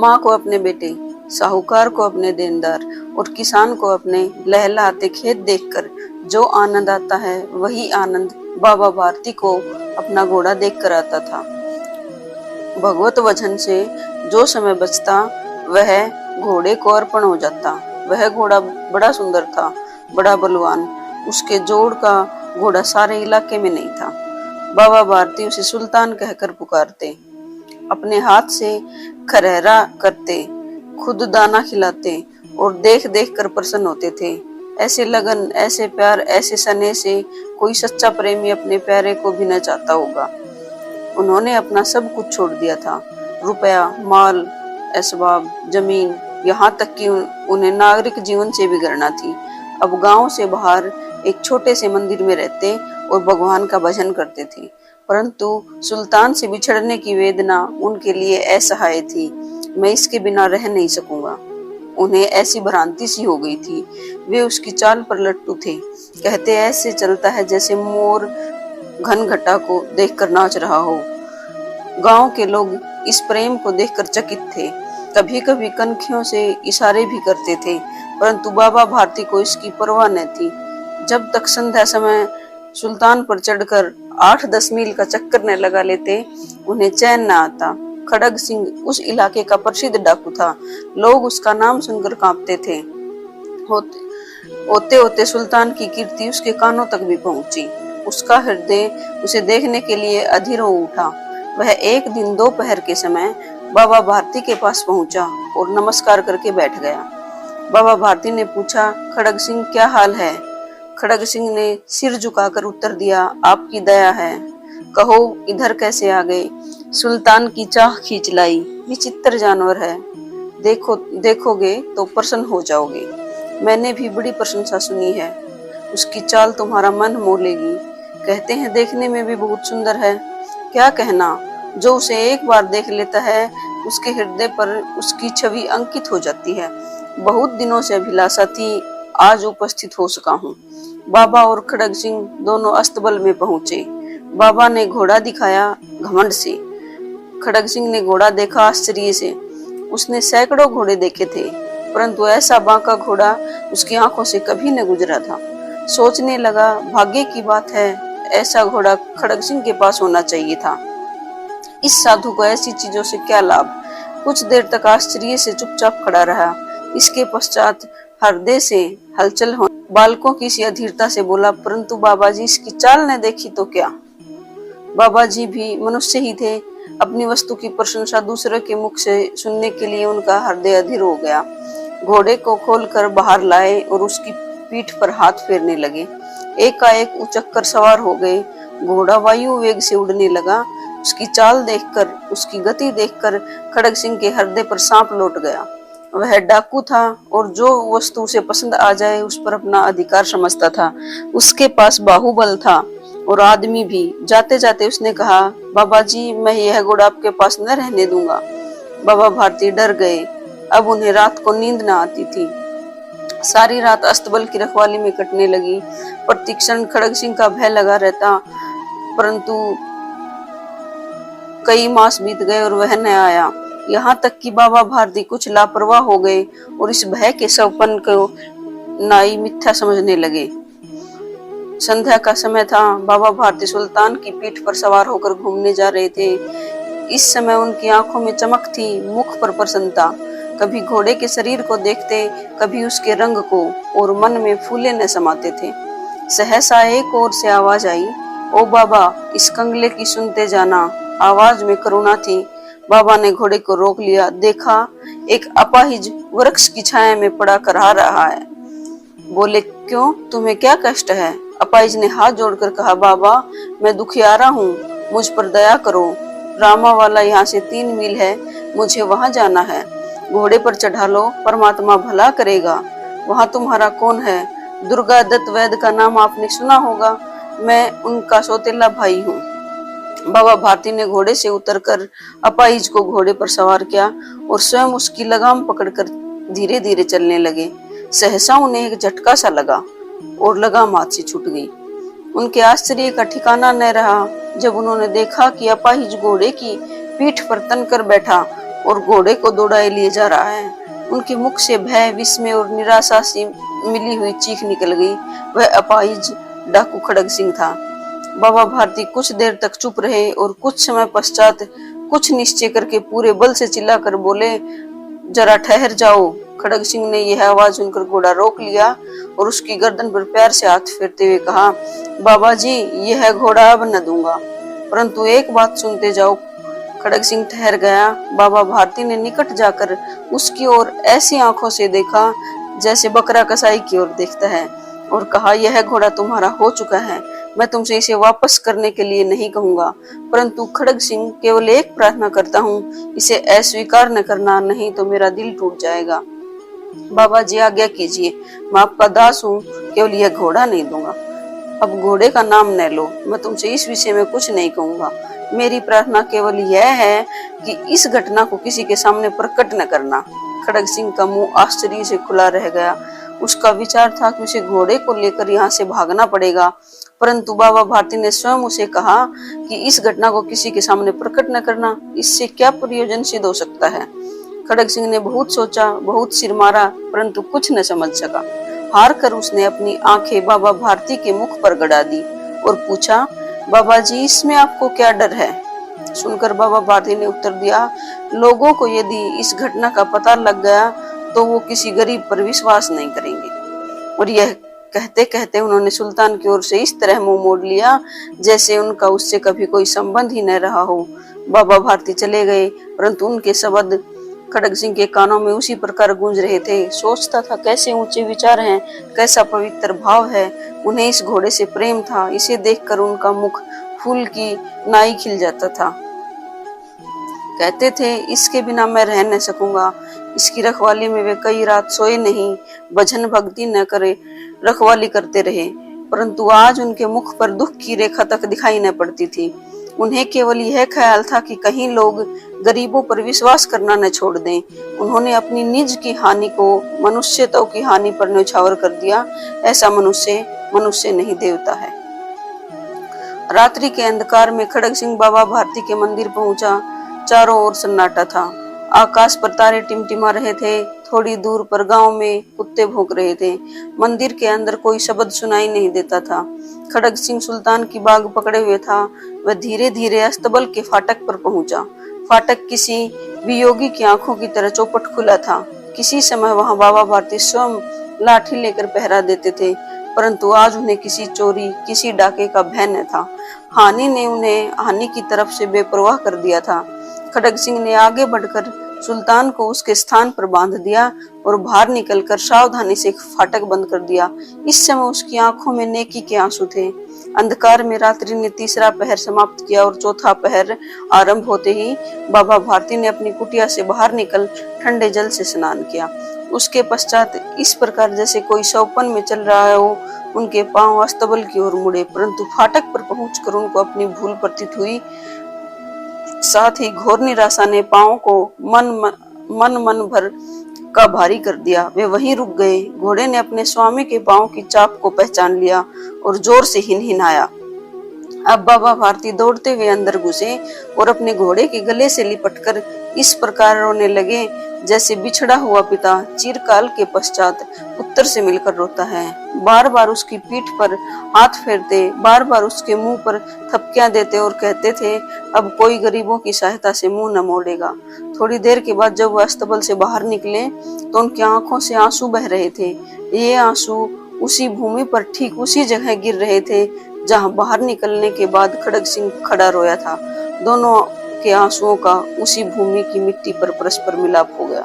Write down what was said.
माँ को अपने बेटे, साहूकार को अपने देनदार और किसान को अपने लहलहाते खेत देखकर जो आनंद आता है, वही आनंद बाबा भारती को अपना घोड़ा देखकर आता था। भगवत वचन से जो समय बचता वह घोड़े को अर्पण हो जाता। वह घोड़ा बड़ा सुंदर था, बड़ा बलवान। उसके जोड़ का घोड़ा सारे इलाके में नहीं था। बाबा भारती उसे सुल्तान कहकर पुकारते, अपने हाथ से खरहरा करते, खुद दाना खिलाते और देख देख कर प्रसन्न होते थे। ऐसे लगन, ऐसे प्यार, ऐसे स्नेह से कोई सच्चा प्रेमी अपने प्यारे को भी न चाहता होगा। उन्होंने अपना सब कुछ छोड़ दिया था, रुपया, माल, असबाब, जमीन, यहाँ तक कि उन्हें नागरिक जीवन से भी घृणा थी। अब गांव से बाहर एक छोटे से मंदिर में रहते और भगवान का भजन करते थे, परंतु सुल्तान से बिछड़ने की वेदना उनके लिए असहाय थी। मैं इसके बिना रह नहीं सकूंगा। उन्हें ऐसी भ्रांति सी हो गई थी। वे उसकी चाल पर लट्टू थे। कहते ऐसे चलता है जैसे मोर घन घटा को देखकर नाच रहा हो। गांव के लोग इस प्रेम को देखकर चकित थे। कभी कभी कनखियों से इशारे भी करते थे, परंतु बाबा भारती को इसकी परवाह न थी। जब तक संध्या समय सुल्तान पर चढ़कर 8-10 मील का चक्कर न लगा लेते, उन्हें चैन न आता। खड़ग सिंह उस इलाके का प्रसिद्ध डाकू था। लोग उसका नाम सुनकर कांपते थे। होते होते सुल्तान की कीर्ति उसके कानों तक भी पहुंची। उसका हृदय उसे देखने के लिए अधीर हो उठा। वह एक दिन दोपहर के समय बाबा भारती के पास पहुंचा और नमस्कार करके बैठ गया। बाबा भारती ने पूछा, खड़ग सिंह क्या हाल है? खड़ग सिंह ने सिर झुकाकर उत्तर दिया, आपकी दया है। कहो इधर कैसे आ गए? सुल्तान की चाह खींच लाई। विचित्र जानवर है, देखोगे तो प्रसन्न हो जाओगे। मैंने भी बड़ी प्रशंसा सुनी है। उसकी चाल तुम्हारा मन मोह लेगी। कहते हैं देखने में भी बहुत सुंदर है। क्या कहना, जो उसे एक बार देख लेता है उसके हृदय पर उसकी छवि अंकित हो जाती है। बहुत दिनों से अभिलाषा थी, आज उपस्थित हो सका हूँ। बाबा और खड़ग सिंह दोनों अस्तबल में पहुंचे। बाबा ने घोड़ा दिखाया घमंड से। खड़ग सिंह ने घोड़ा देखा आश्चर्य से। उसने सैकड़ों घोड़े देखे थे, परंतु ऐसा बांका घोड़ा उसकी आंखों से कभी न गुजरा था। सोचने लगा, भाग्य की बात है, ऐसा घोड़ा खड़ग सिंह के पास होना चाहिए था। इस साधु को ऐसी चीजों से क्या लाभ? कुछ देर तक आश्चर्य से चुपचाप खड़ा रहा। इसके पश्चात हृदय से हलचल हो बालकों की सी अधीरता से बोला, परंतु बाबा जी इसकी चाल न देखी तो क्या? बाबा जी भी मनुष्य ही थे। अपनी वस्तु की प्रशंसा दूसरे के मुख से सुनने के लिए उनका हृदय अधीर हो गया। घोड़े को खोलकर बाहर लाए और उसकी पीठ पर हाथ फेरने लगे। एकाएक उचक्कर सवार हो गए। घोड़ा वायु वेग से उड़ने लगा। उसकी चाल देखकर, उसकी गति देखकर खड़ग सिंह के हृदय पर सांप लौट गया। वह डाकू था और जो वस्तु उसे पसंद आ जाए उस पर अपना अधिकार समझता था। उसके पास बाहुबल था और आदमी भी। जाते जाते उसने कहा, बाबा जी मैं यह घोड़ा आपके पास न रहने दूंगा। बाबा भारती डर गए। अब उन्हें रात को नींद न आती थी। सारी रात अस्तबल की रखवाली में कटने लगी। प्रतिक्षण खड़ग सिंह का भय लगा रहता, परंतु कई मास बीत गए और वह न आया। यहाँ तक कि बाबा भारती कुछ लापरवाह हो गए और इस भय के सवपन को नाई मिथ्या समझने लगे। संध्या का समय था। बाबा भारती सुल्तान की पीठ पर सवार होकर घूमने जा रहे थे। इस समय उनकी आंखों में चमक थी, मुख पर प्रसन्नता। कभी घोड़े के शरीर को देखते, कभी उसके रंग को, और मन में फूले न समाते थे। सहसा एक ओर से आवाज आई, ओ बाबा इस कंगले की सुनते जाना। आवाज में करुणा थी। बाबा ने घोड़े को रोक लिया। देखा एक अपाहिज वृक्ष की छाया में पड़ा करहा रहा है। बोले, क्यों, तुम्हें क्या कष्ट है? अपाहिज ने हाथ जोड़कर कहा, बाबा मैं दुखियारा हूँ, मुझ पर दया करो। रामा वाला यहाँ से 3 मील है, मुझे वहां जाना है। घोड़े पर चढ़ा लो, परमात्मा भला करेगा। वहां तुम्हारा कौन है? दुर्गा दत्त वैद्य का नाम आपने सुना होगा, मैं उनका सौतेला भाई हूँ। बाबा भारती ने घोड़े से उतरकर अपाहिज को घोड़े पर सवार किया और स्वयं उसकी लगाम पकड़कर धीरे धीरे चलने लगे। सहसा उन्हें एक झटका सा लगा और लगाम हाथ से छूट गई। उनके आश्चर्य का ठिकाना न रहा जब उन्होंने देखा कि अपाहिज घोड़े की पीठ पर तन कर बैठा और घोड़े को दौड़ाए लिए जा रहा है। उनके मुख से भय, विस्मय और निराशा सी मिली हुई चीख निकल गई। वह अपाहिज डाकू खड़ग सिंह था। बाबा भारती कुछ देर तक चुप रहे और कुछ समय पश्चात कुछ निश्चय करके पूरे बल से चिल्लाकर बोले, जरा ठहर जाओ। खड़ग सिंह ने यह आवाज सुनकर घोड़ा रोक लिया और उसकी गर्दन पर प्यार से हाथ फेरते हुए कहा, बाबा जी, यह घोड़ा अब न दूंगा, परंतु एक बात सुनते जाओ। खड़ग सिंह ठहर गया। बाबा भारती ने निकट जाकर उसकी ओर ऐसी आंखों से देखा जैसे बकरा कसाई की ओर देखता है और कहा, यह घोड़ा तुम्हारा हो चुका है। मैं तुमसे इसे वापस करने के लिए नहीं कहूंगा, परंतु खड़ग सिंह, केवल एक प्रार्थना करता हूँ, इसे अस्वीकार न करना, नहीं तो मेरा दिल टूट जाएगा। बाबा जी, आज्ञा कीजिए, मैं आपका दास हूँ, केवल यह घोड़ा नहीं दूंगा। अब घोड़े का नाम न लो, मैं तुमसे इस विषय में कुछ नहीं कहूंगा। मेरी प्रार्थना केवल यह है कि इस घटना को किसी के सामने प्रकट न करना। खड़ग सिंह का मुंह आश्चर्य से खुला रह गया। उसका विचार था कि उसे घोड़े को लेकर यहाँ से भागना पड़ेगा, परंतु बाबा भारती ने स्वयं उसे कहा कि इस घटना को किसी के सामने प्रकट न करना, इससे क्या प्रयोजन सिद्ध हो सकता है। खड़ग सिंह ने बहुत सोचा, बहुत सिर मारा, परंतु कुछ न समझ सका। हार कर उसने अपनी आंखें बाबा भारती के मुख पर गड़ा दी और पूछा, बाबा जी, इसमें आपको क्या डर है? सुनकर बाबा भारती ने उत्तर दिया, लोगों को यदि इस घटना का पता लग गया तो वो किसी गरीब पर विश्वास नहीं करेंगे। और यह कहते कहते उन्होंने सुल्तान की ओर से इस तरह मुंह मोड़ लिया जैसे उनका उससे कभी कोई संबंध ही न रहा हो। बाबा भारती चले गए, परंतु उनके शब्द खड़ग सिंह के कानों में उसी प्रकार गूंज रहे थे। सोचता था, कैसे ऊंचे विचार हैं, कैसा पवित्र भाव है। उन्हें इस घोड़े से प्रेम था। इसे देखकर उनका मुख फूल की नाई खिल जाता था। कहते थे, इसके बिना मैं रह न सकूंगा। इसकी रखवाली में वे कई रात सोए नहीं, भजन भक्ति न करे, रखवाली करते रहे, परंतु आज उनके मुख पर दुख की रेखा तक दिखाई न पड़ती थी। उन्हें केवल यह ख्याल था कि कहीं लोग गरीबों पर विश्वास करना न छोड़ दें। उन्होंने अपनी निज की हानि को मनुष्यत्व की हानि पर न्यौछावर कर दिया। ऐसा मनुष्य नहीं, देवता है। रात्रि के अंधकार में खड़ग सिंह बाबा भारती के मंदिर पहुंचा। चारों ओर सन्नाटा था। आकाश पर तारे टिमटिमा रहे थे। थोड़ी दूर पर गांव में कुत्ते भौंक रहे थे। मंदिर के अंदर कोई शब्द सुनाई नहीं देता था। खड़ग सिंह सुल्तान की बाग पकड़े हुए था। वह धीरे धीरे अस्तबल के फाटक पर पहुंचा। फाटक किसी वियोगी की आंखों की तरह चौपट खुला था। किसी समय वहां बाबा भारती स्वयं लाठी लेकर पहरा देते थे, परंतु आज उन्हें किसी चोरी, किसी डाके का भय न था। हानि ने उन्हें हानि की तरफ से बेपरवाह कर दिया था। खड़ग सिंह ने आगे बढ़कर सुल्तान को उसके स्थान पर बांध दिया और बाहर निकलकर सावधानी से फाटक बंद कर दिया। इस समय उसकी आंखों में नेकी के आंसू थे। अंधकार में रात्रि ने तीसरा पहर समाप्त किया और चौथा पहर आरंभ होते ही बाबा भारती ने अपनी कुटिया से बाहर निकल ठंडे जल से स्नान किया। उसके पश्चात इस प्रकार जैसे कोई सौपन में चल रहा हो, उनके पांव अस्तबल की ओर मुड़े, परंतु फाटक पर पहुंचकर उनको अपनी भूल प्रतीत हुई। साथ ही घोर निराशा ने पांव को मन भर का भारी कर दिया। वे वहीं रुक गए। घोड़े ने अपने स्वामी के पांव की चाप को पहचान लिया और जोर से हिनहिनाया। अब बाबा भारती दौड़ते हुए अंदर घुसे और अपने घोड़े के गले से लिपटकर इस प्रकार रोने लगे जैसे बिछड़ा हुआ पिता चिरकाल के पश्चात पुत्र से मिलकर रोता है। बार बार उसकी पीठ पर हाथ फेरते, बार बार उसके मुंह पर थपकियां देते और कहते थे, अब कोई गरीबों की सहायता से मुंह न मोड़ेगा। थोड़ी देर के बाद जब वह अस्तबल से बाहर निकले तो उनकी आंखों से आंसू बह रहे थे। ये आंसू उसी भूमि पर ठीक उसी जगह गिर रहे थे जहां बाहर निकलने के बाद खड़ग सिंह खड़ा रोया था। दोनों के आंसुओं का उसी भूमि की मिट्टी पर परस्पर मिलाप हो गया।